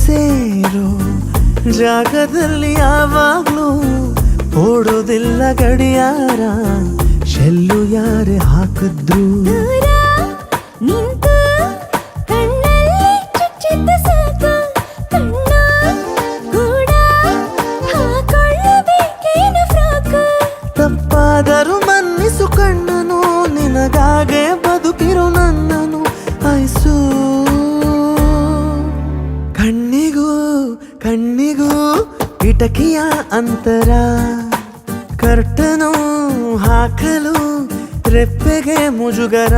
ಸೇರೋ ಜಾಗದಲ್ಲಿ ಯಾವಾಗ್ಲೂ ಓಡೋದಿಲ್ಲ ಗಡಿಯಾರ. ಶೆಲ್ಲು ಯಾರೇ ಹಾಕಿದ್ರು ದೂರ ನಿಂತು ಕಣ್ಣಲ್ಲಿ ಚುಚ್ಚಿದ್ದ ಸಾಕು. ಕಣ್ಣ ಕೂಡ ಹಾಕೊಳ್ಳಬೇಕೇನು ಫ್ರಾಕು. ತಪ್ಪಾದರೂ ಮನ್ನಿಸು ಕಣ್ಣನು, ನಿನಗಾಗೆ ಬದುಕಿರು ನನ್ನನು ಆಯ್ಸು. ಕಣ್ಣಿಗೂ ಕಣ್ಣಿಗೂ ಕಿಟಕಿಯ ಅಂತರ, ಕರ್ಟನು ಹಾಕಲು ರೆಪ್ಪೆಗೆ ಮುಜುಗರ.